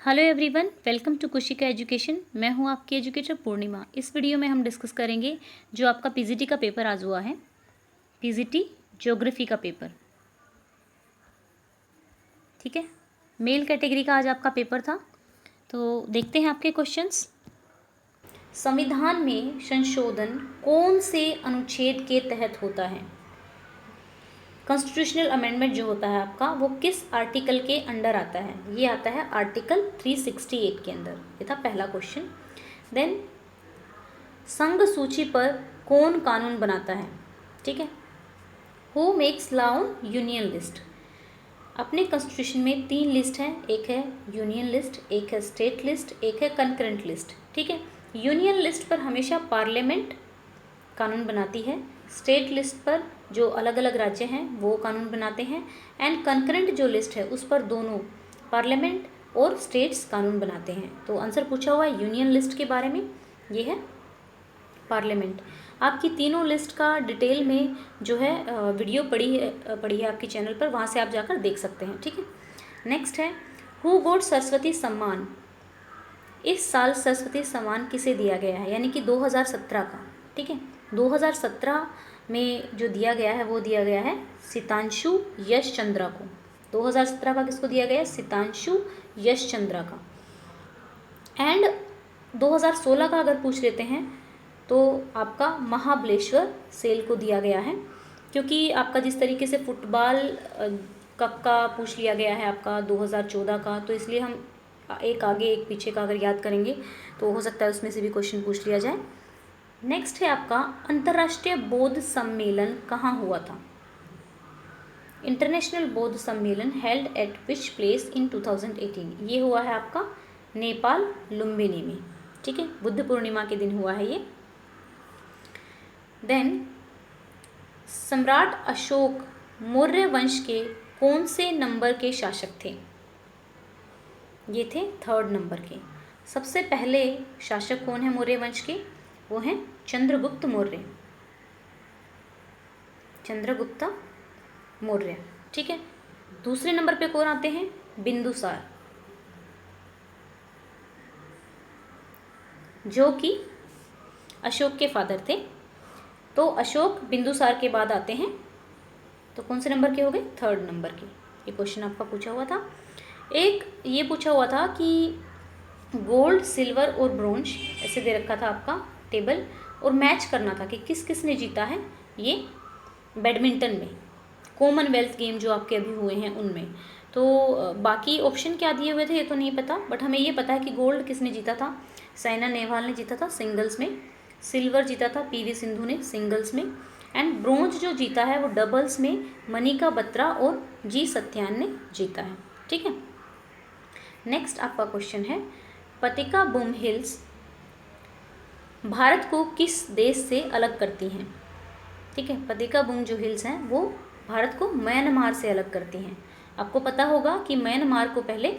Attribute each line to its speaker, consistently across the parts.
Speaker 1: Hello everyone, welcome to Kushika education. मैं हूं आपकी एजुकेटर पूर्णिमा। इस वीडियो में हम डिस्कस करेंगे जो आपका पीजीटी का पेपर आज हुआ है, पीजीटी ज्योग्राफी का पेपर। ठीक है, मेल कैटेगरी का आज आपका पेपर था। तो देखते हैं आपके क्वेश्चंस। संविधान में संशोधन कौन से अनुच्छेद के तहत होता है? कॉन्स्टिट्यूशनल अमेंडमेंट जो होता है आपका, वो किस आर्टिकल के अंडर आता है? ये आता है आर्टिकल 368 के अंदर। ये था पहला क्वेश्चन। देन संघ सूची पर कौन कानून बनाता है? ठीक है, who makes law on union list? अपने कॉन्स्टिट्यूशन में 3 लिस्ट हैं, एक है यूनियन लिस्ट, एक है स्टेट लिस्ट, एक है कंकरेंट लिस्ट। ठीक है, यूनियन लिस्ट पर हमेशा पार्लियामेंट कानून बनाती है, स्टेट लिस्ट पर जो अलग अलग राज्य हैं वो कानून बनाते हैं, एंड कंकरेंट जो लिस्ट है उस पर दोनों पार्लियामेंट और स्टेट्स कानून बनाते हैं। तो आंसर पूछा हुआ है यूनियन लिस्ट के बारे में, ये है पार्लियामेंट। आपकी तीनों लिस्ट का डिटेल में जो है वीडियो पड़ी है आपके चैनल पर, वहाँ से आप जाकर देख सकते हैं। ठीक है, नेक्स्ट है हु गॉट सरस्वती सम्मान? इस साल सरस्वती सम्मान किसे दिया गया है, यानी कि 2017 का। ठीक है, 2017 में जो दिया गया है वो दिया गया है सितांशु यश चंद्रा को। 2017 का किसको दिया गया है? सितांशु यश चंद्रा का। एंड 2016 का अगर पूछ लेते हैं तो आपका महाबलेश्वर सेल को दिया गया है, क्योंकि आपका जिस तरीके से फुटबॉल कप का पूछ लिया गया है आपका 2014 का, तो इसलिए हम एक आगे एक पीछे का अगर याद करेंगे तो हो सकता है उसमें से भी क्वेश्चन पूछ लिया जाए। नेक्स्ट है आपका अंतर्राष्ट्रीय बौद्ध सम्मेलन कहाँ हुआ था? इंटरनेशनल बौद्ध सम्मेलन held at which place in 2018? ये हुआ है आपका नेपाल लुम्बिनी में। ठीक है, बुद्ध पूर्णिमा के दिन हुआ है ये। देन सम्राट अशोक मौर्य वंश के कौन से नंबर के शासक थे? ये थे 3rd नंबर के। सबसे पहले शासक कौन है मौर्य वंश के? वो हैं चंद्रगुप्त मौर्य, चंद्रगुप्त मौर्य। ठीक है, दूसरे नंबर पे कौन आते हैं? बिंदुसार, जो कि अशोक के फादर थे। तो अशोक बिंदुसार के बाद आते हैं, तो कौन से नंबर के हो गए? 3rd नंबर के। ये क्वेश्चन आपका पूछा हुआ था। एक ये पूछा हुआ था कि गोल्ड, सिल्वर और ब्रोंज ऐसे दे रखा था आपका टेबल, और मैच करना था कि किस किस ने जीता है ये बैडमिंटन में, कॉमनवेल्थ गेम जो आपके अभी हुए हैं उनमें। तो बाकी ऑप्शन क्या दिए हुए थे ये तो नहीं पता, बट हमें ये पता है कि गोल्ड किसने जीता था? साइना नेहवाल ने जीता था सिंगल्स में। सिल्वर जीता था पीवी सिंधु ने सिंगल्स में। एंड ब्रोंज जो जीता है वो डबल्स में मनिका बत्रा और जी सत्यान ने जीता है। ठीक है, नेक्स्ट आपका क्वेश्चन है पतिका बूम हिल्स भारत को किस देश से अलग करती हैं? ठीक है, पतिका बूम जो हिल्स हैं वो भारत को म्यांमार से अलग करती हैं। आपको पता होगा कि म्यांमार को पहले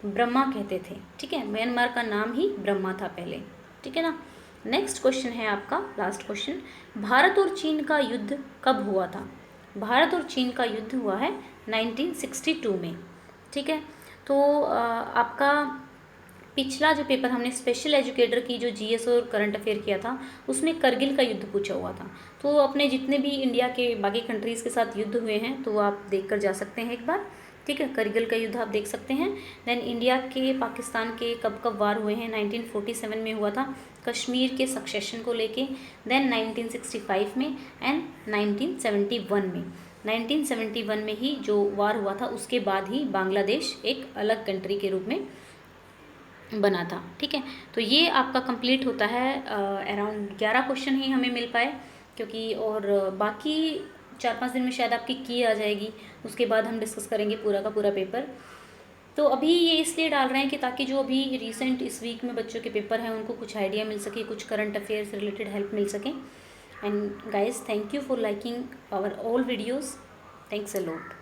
Speaker 1: ब्रह्मा कहते थे। ठीक है, म्यांमार का नाम ही ब्रह्मा था पहले। ठीक है ना। नेक्स्ट क्वेश्चन है आपका लास्ट क्वेश्चन, भारत और चीन का युद्ध कब हुआ था? भारत और चीन का युद्ध हुआ है 1962 में। ठीक है, तो आपका पिछला जो पेपर हमने स्पेशल एजुकेटर की जो जीएस और करंट अफेयर किया था उसमें करगिल का युद्ध पूछा हुआ था। तो अपने जितने भी इंडिया के बाकी कंट्रीज़ के साथ युद्ध हुए हैं तो आप देख कर जा सकते हैं एक बार। ठीक है, करगिल का युद्ध आप देख सकते हैं। देन इंडिया के पाकिस्तान के कब कब वार हुए हैं? 1947 में हुआ था कश्मीर के सक्सेशन को लेके, देन 1965 में एंड 1971 में। 1971 में ही जो वार हुआ था उसके बाद ही बांग्लादेश एक अलग कंट्री के रूप में बना था। ठीक है, तो ये आपका कंप्लीट होता है। अराउंड 11 क्वेश्चन ही हमें मिल पाए, क्योंकि और बाकी 4-5 दिन में शायद आपकी की आ जाएगी, उसके बाद हम डिस्कस करेंगे पूरा का पूरा पेपर। तो अभी ये इसलिए डाल रहे हैं कि ताकि जो अभी रिसेंट इस वीक में बच्चों के पेपर हैं उनको कुछ आइडिया मिल सके, कुछ करंट अफेयर से रिलेटेड हेल्प मिल सके। And guys, thank you for liking our all videos. Thanks a lot.